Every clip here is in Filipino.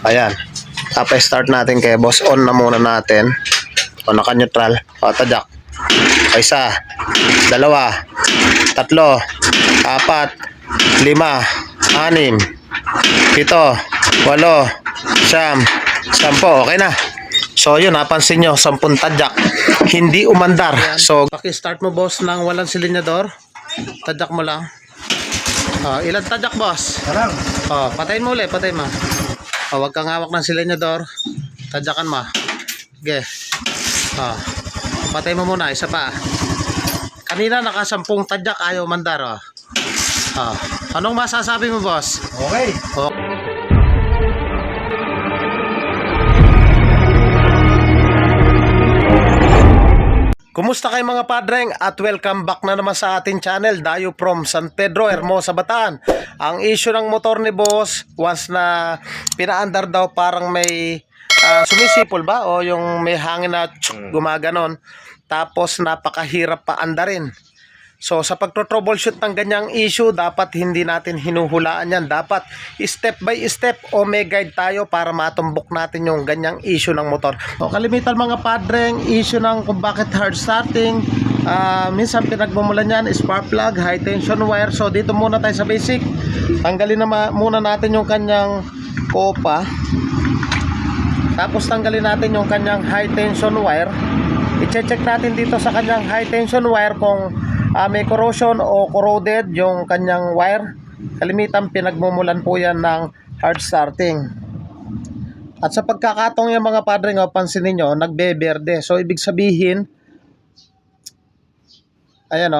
Ayan. Start natin kay boss. On na muna natin. O, naka-neutral. O, tadyak. Isa, dalawa, tatlo, apat, lima, anim, pito, walo, siyam, sampo. Okay na. So yun, napansin nyo, 10 tadyak. Hindi umandar. So, paki-start mo boss ng walang silinyador. Tadyak mo lang. Ilan tadyak boss? Parang. Patayin mo ulit, patayin mo. Huwag kang hawak ng silinyador. Tadyakan mo. Okay. Patay mo muna, isa pa. Kanina naka 10 tadyak, ayaw mandar. Anong masasabi mo boss? Okay. Kumusta kayo mga padreng at welcome back na naman sa ating channel, Dayo from San Pedro, Hermosa, Bataan. Ang issue ng motor ni boss, once na pinaandar daw parang may sumisipol ba o yung may hangin na gumaganon, tapos napakahirap pa andarin. So sa pagtro-troubleshoot ng ganyang issue, dapat hindi natin hinuhulaan yan. Dapat step by step o may guide tayo para matumbok natin yung ganyang issue ng motor. So kalimitan mga padreng, issue ng kung bakit hard starting, minsan pinagmumulan yan, spark plug, high tension wire. So dito muna tayo sa basic. Tanggalin na muna natin yung kanyang kopa. Tapos tanggalin natin yung kanyang high tension wire. I-check natin dito sa kanyang high tension wire kung may corrosion o corroded yung kanyang wire. Kalimitan pinagmumulan po yan ng hard starting. At sa pagkakatong yung mga padre, pansinin nyo, nagbeberde. So ibig sabihin, ayan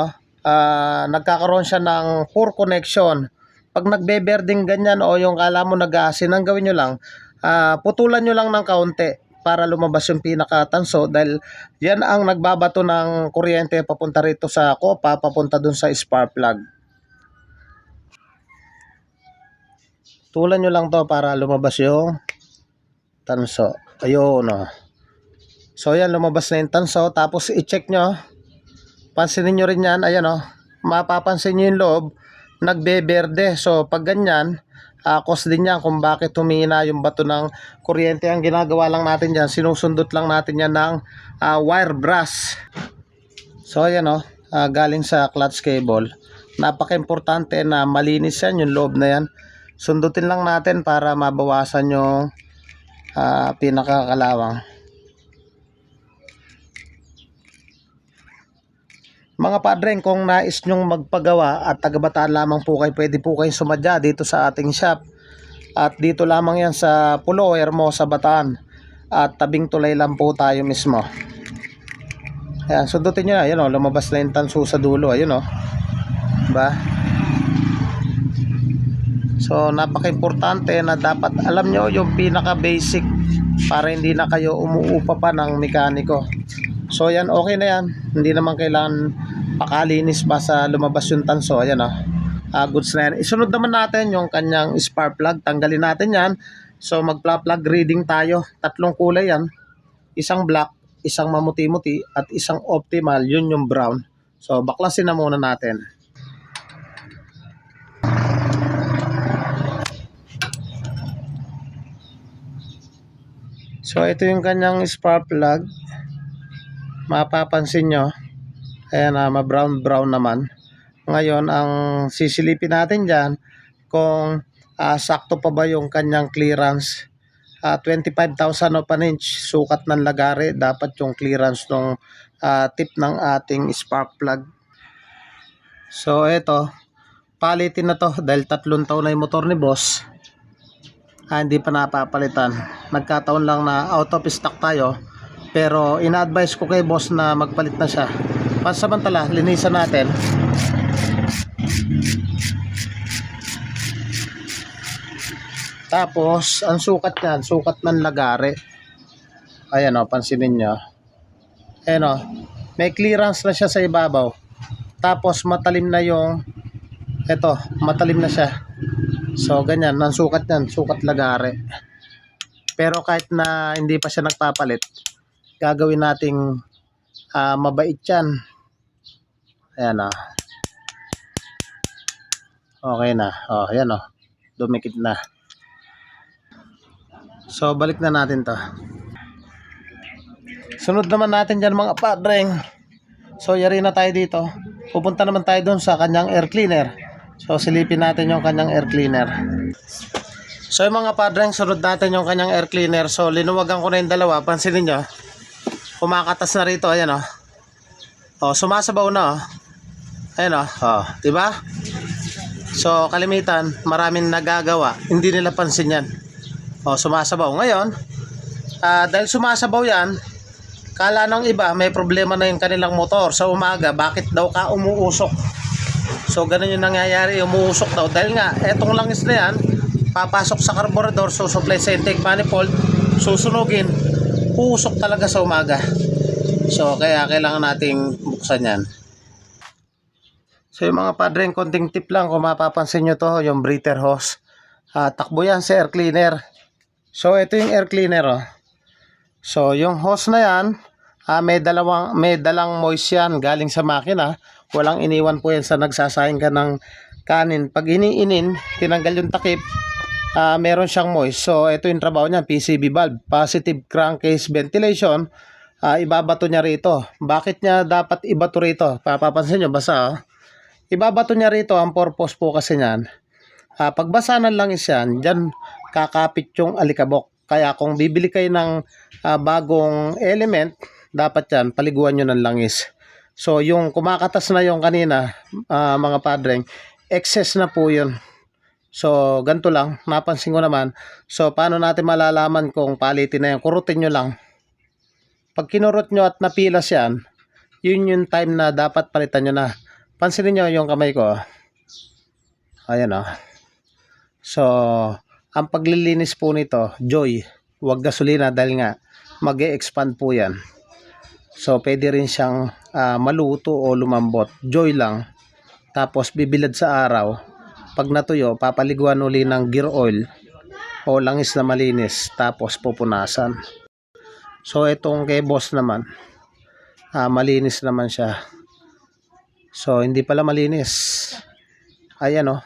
nagkakaroon siya ng poor connection. Pag nagbeberding ganyan o yung kala mo nag-aasin, ang gawin nyo lang, putulan nyo lang ng kaunti para lumabas yung pinakatanso, dahil yan ang nagbabato ng kuryente papunta rito sa kopa, papunta dun sa spark plug. Tulan nyo lang to para lumabas yung tanso. Ayun So yan, lumabas na yung tanso. Tapos i-check nyo, pansinin nyo rin yan. Ayan mapapansin nyo yung loob, nagbeberde. So pag ganyan, cause din yan kung bakit humina yung bato ng kuryente. Ang ginagawa lang natin dyan, sinusundot lang natin yan ng wire brush. So ayan galing sa clutch cable. Napaka-importante na malinis yan, yung loob na yan. Sundutin lang natin para mabawasan yung pinakakalawang. Mga padreng, kung nais nyong magpagawa at taga-Bataan lamang po kayo, pwede po kayong sumadya dito sa ating shop. At dito lamang yan sa Pulo, Hermosa, Bataan. At tabing tulay lang po tayo mismo. Ayan, sundutin nyo na. Ayan lumabas na yung tanso sa dulo. Ayun diba? So napaka-importante na dapat alam nyo yung pinaka-basic para hindi na kayo umuupa pa ng mekaniko. So yan, okay na yan. Hindi naman kailangan pakalinis ba sa lumabas yung tanso. Ayan goods na yan. Isunod naman natin yung kanyang spark plug. Tanggalin natin yan. So mag-plug reading tayo. 3 kulay yan. Isang black, isang mamuti-muti, at isang optimal. Yun yung brown. So baklasin na muna natin. So ito yung kanyang spark plug. Mapapansin nyo, ayan ma-brown naman. Ngayon ang sisilipin natin dyan kung sakto pa ba yung kanyang clearance. 25,000 of an inch sukat ng lagare, dapat yung clearance ng tip ng ating spark plug. So ito, palitin na to dahil 3 taon na yung motor ni boss. Hindi pa napapalitan. Nagkataon lang na out of stock tayo. Pero ina-advise ko kay boss na magpalit na siya. Pansamantala, linisan natin. Tapos, ang sukat niyan, sukat ng lagare. Ayan pansinin nyo. Ayan may clearance na siya sa ibabaw. Tapos matalim na yung, matalim na siya. So ganyan, ang sukat niyan, sukat lagare. Pero kahit na hindi pa siya nagpapalit, gagawin nating mabait yan. Ayan okay na. Ayan dumikit na. So balik na natin to. Sunod naman natin dyan mga padreng. So yari na tayo dito. Pupunta naman tayo doon sa kanyang air cleaner. So silipin natin yung kanyang air cleaner. So yung mga padreng, sunod natin yung kanyang air cleaner. So linuwagan ko na yung dalawa. Pansinin nyo, kumakatas na rito. Ayan o. Sumasabaw na o. Ayan o. Diba? So kalimitan, maraming nagagawa. Hindi nila pansin yan. Sumasabaw. Ngayon, dahil sumasabaw yan, kala ng iba may problema na yung kanilang motor sa umaga. Bakit daw ka umuusok? So ganun yung nangyayari, umuusok daw. Dahil nga, etong langis na yan, papasok sa carburetor, susupply sa intake manifold, susunugin, uusok talaga sa umaga. So kaya kailangan nating buksan yan. So yung mga padreng, konting tip lang kung mapapansin nyo to, yung breather hose. Takbo yan sa air cleaner. So ito yung air cleaner oh. So yung hose na yan, may dalang moist yan galing sa makina. Walang iniwan po yan sa nagsasayang ka ng kanin. Pag iniinin, tinanggal yung takip, meron siyang moist. So ito yung trabaho niya, PCV valve, positive crankcase ventilation. Ibabato niya rito. Bakit niya dapat ibato rito? Papapansin nyo, basa oh. Ibabato niya rito, ang purpose po kasi niyan, pagbasa ng langis yan, dyan kakapit yung alikabok. Kaya kung bibili kayo ng bagong element, dapat yan, paliguan nyo ng langis. So yung kumakatas na yung kanina, mga padreng, excess na po yun. So ganito lang, napansin ko naman. So paano natin malalaman kung palitin na yan? Kurutin nyo lang. Pag kinurot nyo at napilas yan, yun yung time na dapat palitan nyo na. Pansinin nyo yung kamay ko. Ayan o. So ang paglilinis po nito, Joy, huwag gasolina dahil nga mag-e-expand po yan. So pwede rin siyang maluto o lumambot. Joy lang. Tapos bibilad sa araw. Pag natuyo, papaliguan uli ng gear oil o langis na malinis. Tapos pupunasan. So itong kay boss naman, malinis naman siya. So hindi pala malinis. Ayan o.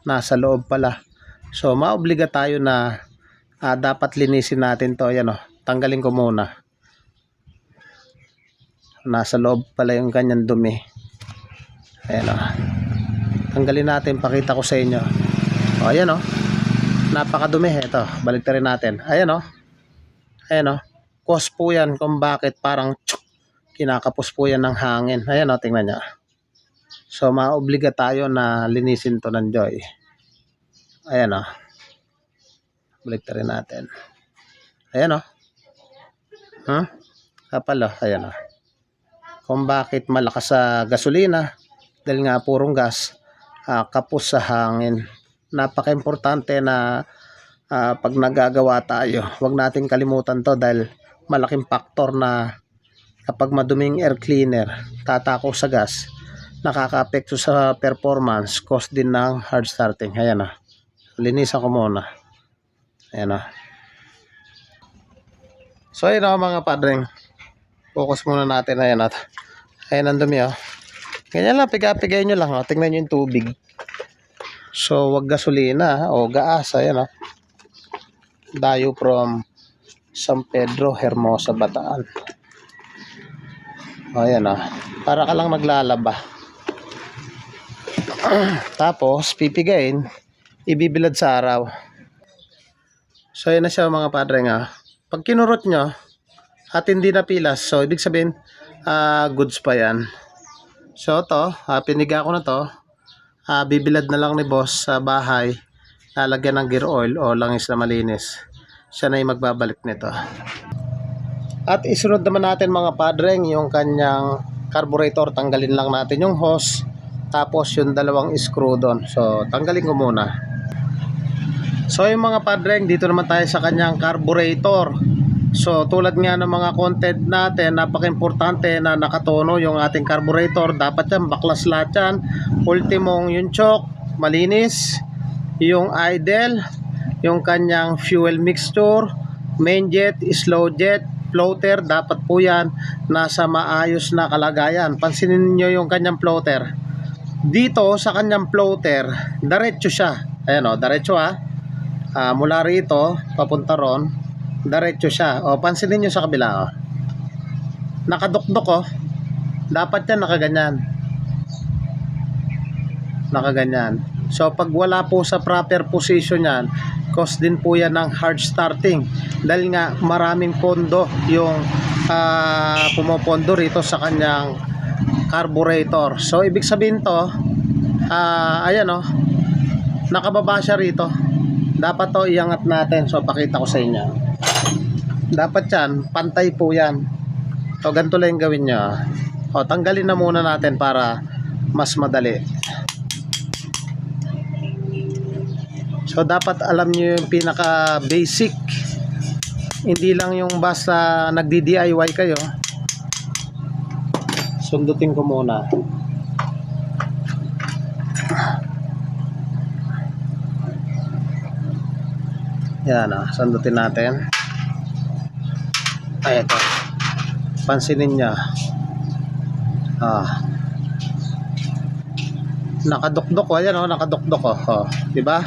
Nasa loob pala. So maobliga tayo na dapat linisin natin to. Ayan o, tanggalin ko muna. Nasa loob pala yung ganyan dumi. Ayan o, tanggalin natin, pakita ko sa inyo. Ayan o, napakadumi. Ito, baliktarin natin. Ayan o, ayan o, cause po yan kung bakit parang kinakapos po yan ng hangin. Ayan o, tingnan nyo. So maobliga tayo na linisin to ng Joy. Ayan o. Baliktarin natin. Ayan o. Kapal o. Ayan o. Kung bakit malakas sa gasolina. Dahil nga purong gas. Kapos sa hangin. Napaka-importante na pag nagagawa tayo, huwag natin kalimutan to. Dahil malaking faktor na kapag maduming air cleaner, tatako sa gas, nakaka-apekto sa performance, cause din ng hard starting. Ayan o. Linisan ko muna. Ayan o. So ayun o mga padreng, focus muna natin. Ayan o. Ayan ang dumi o. Ganyan lang, pigay nyo lang o. Tingnan nyo yung tubig. So wag gasolina o gaas. Ayan o. Dayo from San Pedro, Hermosa, Bataan. Ayan o. Para ka lang naglalaba. Tapos pipigayin, ibibilad sa araw. So yun na siya mga padreng ha. Pag kinurot nyo at hindi napilas, so ibig sabihin goods pa yan. So to, piniga ko na to. Bibilad na lang ni boss sa bahay. Lalagyan ng gear oil o langis na malinis. Siya na yung magbabalik nito. At isunod naman natin mga padreng yung kanyang carburetor. Tanggalin lang natin yung hose. Tapos yung dalawang screw doon. So tanggalin ko muna. So yung mga padreng, dito naman tayo sa kanyang carburetor. So tulad nga ng mga content natin, napaka-importante na nakatono yung ating carburetor. Dapat yan, baklas lahat yan. Ultimong yung choke, malinis. Yung idle, yung kanyang fuel mixture, main jet, slow jet, floater, dapat po yan nasa maayos na kalagayan. Pansinin nyo yung kanyang floater. Dito sa kanyang floater, diretso siya. Ayan o, diretso ha. Mula rito papunta ron, diretso siya. O, pansinin nyo sa kabila, o. Nakadukdok, o. Dapat yan nakaganyan. Nakaganyan. So pag wala po sa proper position yan, cause din po yan ng hard starting. Dahil nga maraming pondo yung pumopondo rito sa kanyang carburetor. So ibig sabihin to, ayan, o, nakababa siya rito. Dapat to iangat natin. So pakita ko sa inyo. Dapat yan, pantay po yan. So ganito lang yung gawin nyo. O, tanggalin na muna natin para mas madali. So dapat alam nyo yung pinaka basic. Hindi lang yung basta nagdi-DIY kayo. Sundutin ko muna. Yan, sundutin natin. Ay, ito. Pansinin nyo. Nakadukdok, o. Ayan, o, nakadukdok, o. Diba?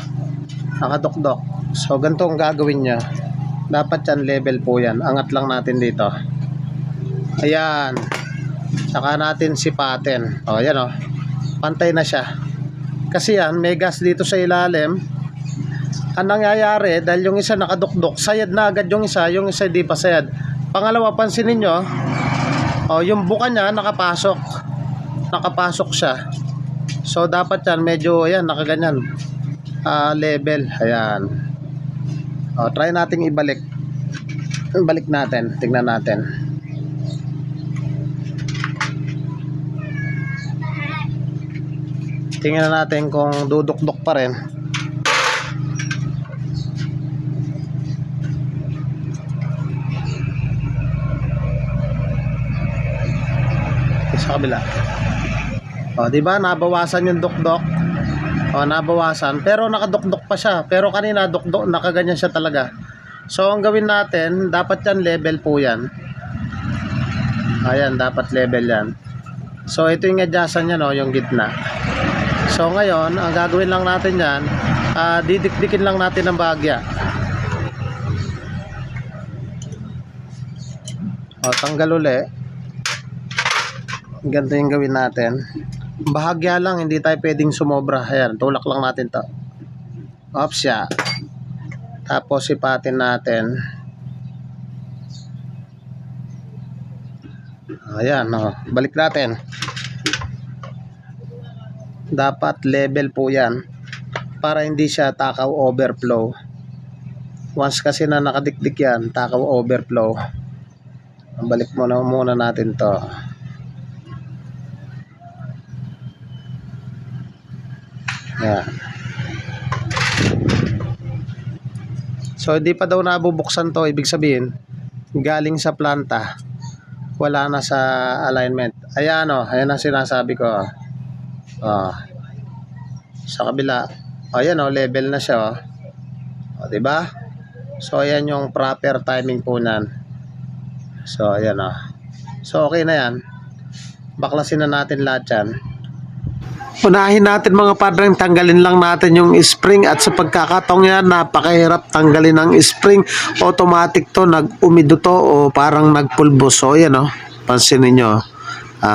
Nakadukdok. So ganito ang gagawin niya. Dapat yan level po yan. Angat lang natin dito. Ayan. Saka natin sipatin. O, ayan, o. Pantay na siya. Kasi yan, may gas dito sa ilalim. Ang nangyayari, dahil yung isa nakadukdok, sayad na agad yung isa di pa sayad. Pangalawa, pansinin nyo, o, yung buka niya nakapasok. Nakapasok siya. So dapat yan medyo, ayan, nakaganyan. Level. Ayan. O, try nating ibalik. Ibalik natin. Tingnan natin. Tingnan natin kung dudukdok pa rin. Sa kabila. O, diba? Nabawasan yung dukdok. O, nabawasan. Pero nakadukdok pa siya. Pero kanina dukdok, nakaganyan siya talaga. So, ang gawin natin, dapat yan level po yan. Ayan, dapat level yan. So, ito yung adjustan yan, o, yung gitna. So, ngayon, ang gagawin lang natin yan, didikdikin lang natin ng bahagya. O, tanggal uli. Ganito yung gawin natin. Bahagya lang, hindi tayo pwedeng sumobra. Ayan, tulak lang natin to. Ops siya. Tapos sipatin natin. Ayan, o. Balik natin. Dapat level po yan para hindi siya takaw overflow. Once kasi na nakadikdik yan, takaw overflow. Balik muna natin to. Ayan. So hindi pa daw nabubuksan to, ibig sabihin galing sa planta, wala na sa alignment. Ayan, o, ayan ang sinasabi ko. Sa kabila, ayan, o, level na siya, o, diba? So ayan yung proper timing po nan. So ayan, o. So okay na yan. Baklasin na natin lahat yan. Unahin natin mga padreng, tanggalin lang natin yung spring, at sa pagkakataong yan, napakahirap tanggalin ang spring. Automatic to, nag-umido to o parang nagpulbo. So yan, o, pansinin nyo,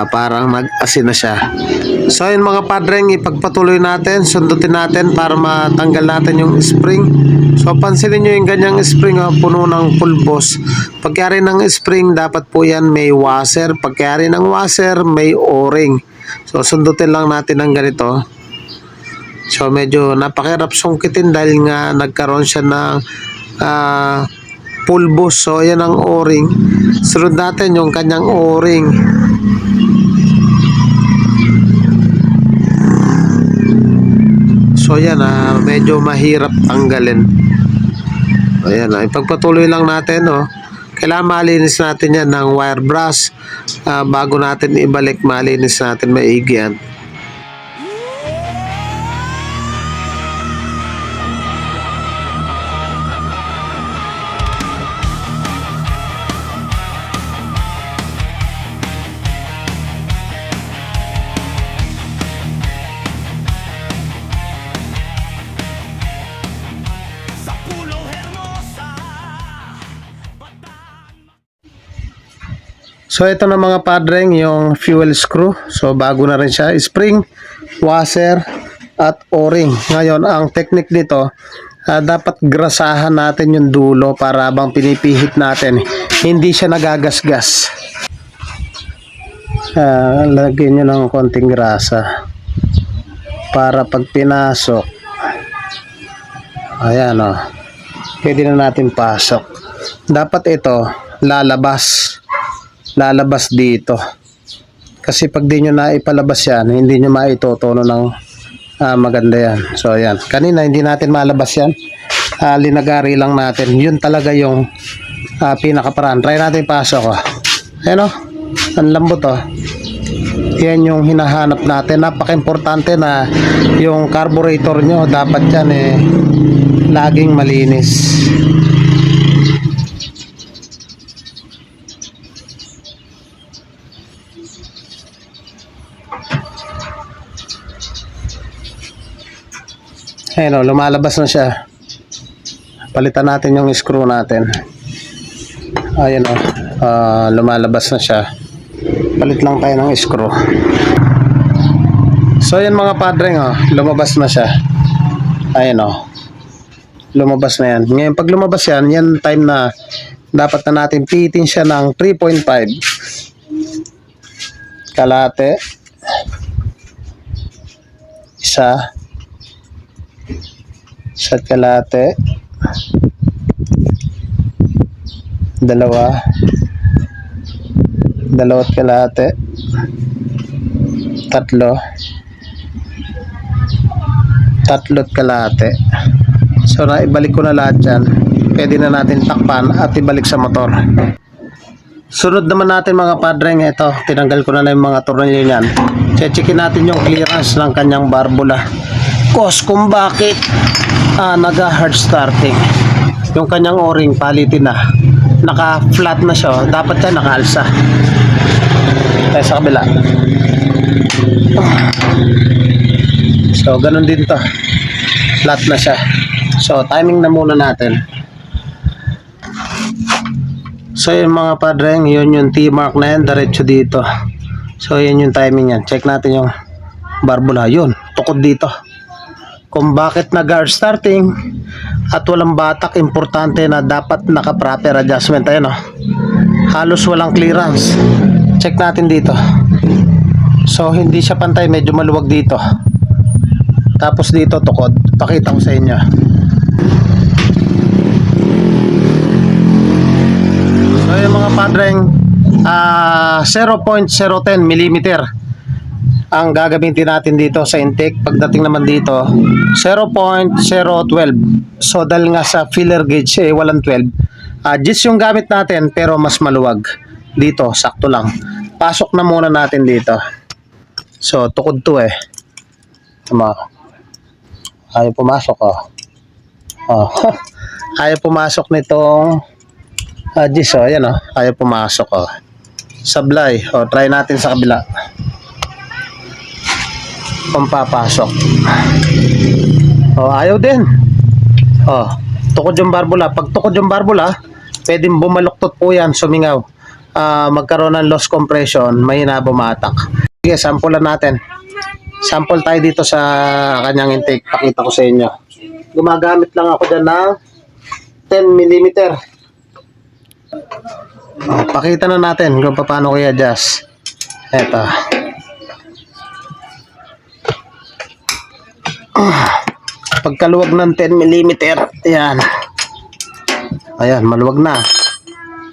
parang nag-asin na siya. So yun mga padreng, ipagpatuloy natin, sundutin natin para matanggal natin yung spring. So pansinin nyo yung ganyang spring, o, puno ng pulbos. Pagkayari ng spring, dapat po yan may washer. Pagkayari ng washer, may o-ring. So sundutin lang natin ng ganito. So medyo napakahirap sungkitin dahil nga nagkaroon siya ng pulbos. So yan ang o-ring. Sunod natin yung kanyang o-ring. So yan, medyo mahirap tanggalin. Ayan, ipagpatuloy lang natin, oh. Kailangan malinis natin yan ng wire brush. Bago natin ibalik, malinis natin maigi yan. Sa So ito na mga padreng yung fuel screw. So bago na rin siya, spring, washer at o-ring. Ngayon ang technique dito, dapat grasahan natin yung dulo para habang pinipihit natin hindi siya nagagasgas. Lagyan nyo ng konting grasa para pag pinasok, ayan o, pwede na natin pasok. Dapat ito lalabas dito, kasi pag di nyo na ipalabas yan, hindi nyo maitutono ng maganda yan. So ayan, kanina hindi natin malabas yan, linagari lang natin. Yun talaga yung pinakaparaan. Try natin pasok o. Ayan o, ang lambot o. Yan yung hinahanap natin. Napaka-importante na yung carburetor nyo dapat yan laging malinis. Ayan o, lumalabas na siya. Palitan natin yung screw natin. Ayan o, lumalabas na siya. Palit lang tayo ng screw. So yan mga padreng, lumabas na siya. Ayan o, lumabas na yan. Ngayon pag lumabas yan, yan time na dapat na natin pihitin siya ng 3.5. Kalate. Isa't kalate. Dalawat kalate. Tatlo't kalate. So naibalik ko na lahat yan. Pwede na natin takpan at ibalik sa motor. Sunod naman natin mga padreng, ito tinanggal ko na yung mga tornilyo niyan. Checkin natin yung clearance ng kanyang barbula, cause kung bakit naga hard starting. Yung kanyang o-ring palitin na, naka flat na siya, dapat yan nakaalsa. Tayo sa kabila. So ganun din to, flat na siya. So timing na muna natin. So yung mga padreng, yun yung T-mark na yan, diretso dito. So yun yung timing yan. Check natin yung barbula, yun, tukod dito. Kung bakit nag-hard starting at walang batak, importante na dapat naka-proper adjustment. Ayan o, halos walang clearance. Check natin dito. So hindi siya pantay, medyo maluwag dito. Tapos dito tukod, pakita ko sa inyo. So yung mga padreng, 0.010 mm ang gagamitin natin dito sa intake. Pagdating naman dito 0.012. So dahil nga sa filler gauge walang 12, gauge yung gamit natin pero mas maluwag. Dito sakto lang. Pasok na muna natin dito. So tukod to tama. Ayaw pumasok ayaw pumasok nitong gauge ayan ayaw pumasok sablay. Try natin sa kabila kung papasok. Ayaw din. Tukod yung barbula. Pag tukod yung barbula, pwedeng bumaluktot po yan, sumingaw. Magkaroon ng loss compression, mahina bumatak. Sige, sampulan natin. Sample tayo dito sa kanyang intake. Pakita ko sa inyo. Gumagamit lang ako dyan ng 10 mm. Pakita na natin kung paano ko i-adjust. Eto. Pagkaluwag ng 10 mm, yan. Ayan, maluwag na.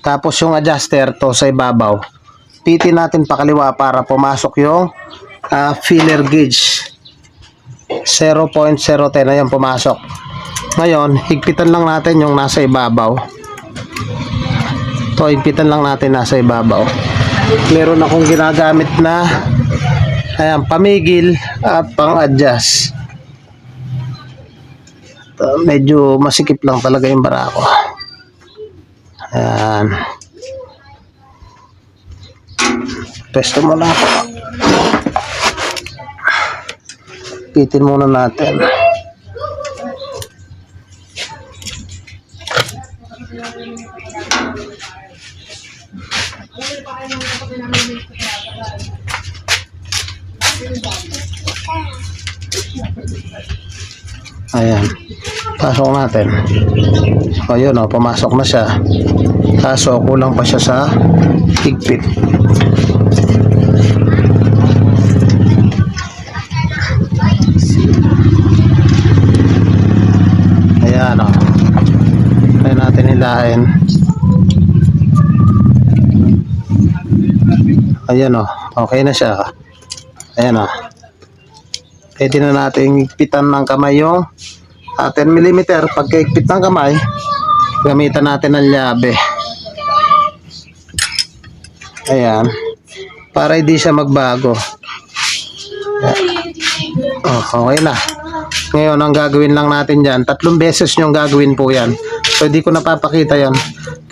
Tapos yung adjuster to sa ibabaw, pitin natin pakaliwa para pumasok yung filler gauge. 0.010, ayan pumasok. Ngayon, higpitan lang natin yung nasa ibabaw. To, higpitan lang natin nasa ibabaw. Meron akong ginagamit na ayan, pamigil at pang-adjust. Medyo masikip lang talaga yung barako. Ayan. Pesto muna ako. Pitin muna natin. Ayan. Pasok natin. So, yun o. Pumasok na siya. Kaso, kulang pa siya sa higpit. Ayan o. Kaya natin hilahin. Ayan o. Okay na siya. Ayan o. Pwede na natin higpitan ng kamay yung 10 mm. Pagka-higpit ng kamay, gamitan natin ng llabe. Ayan. Para hindi siya magbago. Oh, okay na. Ngayon, ang gagawin lang natin dyan, 3 beses yung gagawin po yan. So, hindi ko napapakita yan.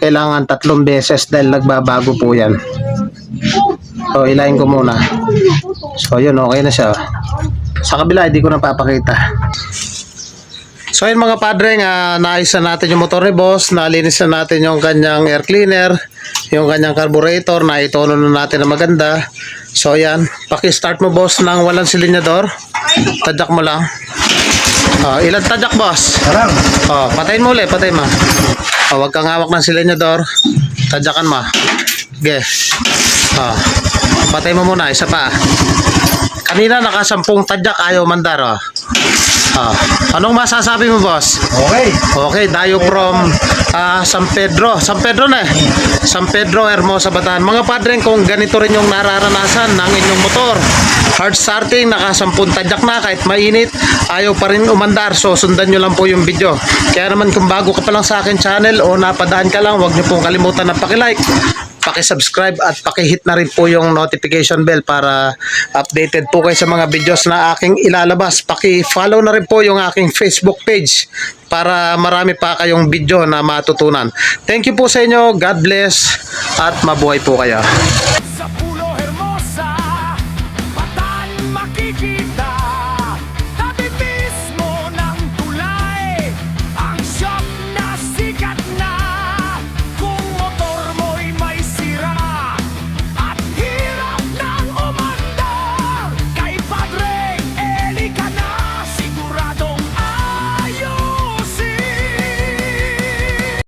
Kailangan 3 beses dahil nagbabago po yan. So, ilahin ko muna. So, yun, okay na siya. Sa kabila, hindi ko napapakita. So, yun mga padre, naayos na natin yung motor ni boss. Nalinis na natin yung kanyang air cleaner, yung kanyang carburetor, naitono na natin na maganda. So, yan. Paki-start mo, boss, ng walang silinyador. Tadyak mo lang. Ilan tadyak, boss? Sarang. Patayin mo ulit, patayin mo. Huwag kang hawak ng silinyador. Tadyakan mo. Okay. Patayin mo muna, isa pa. Kanina naka-10 tadyak, ayaw mandar. Anong masasabi mo, boss? Okay. Okay, dayo from San Pedro. San Pedro na eh. San Pedro, Hermosa, Bataan. Mga padre, kung ganito rin yung nararanasan ng inyong motor, hard starting, naka-10 tadyak na, kahit mainit, ayaw pa rin umandar. So, sundan nyo lang po yung video. Kaya naman, kung bago ka pa lang sa akin channel o napadaan ka lang, huwag nyo pong kalimutan na paki-like, paki-subscribe at paki-hit na rin po yung notification bell para updated po kayo sa mga videos na aking ilalabas. Paki-follow na rin po yung aking Facebook page para marami pa kayong video na matutunan. Thank you po sa inyo. God bless at mabuhay po kayo. Sa Pulo Hermosa, Bataan makikita.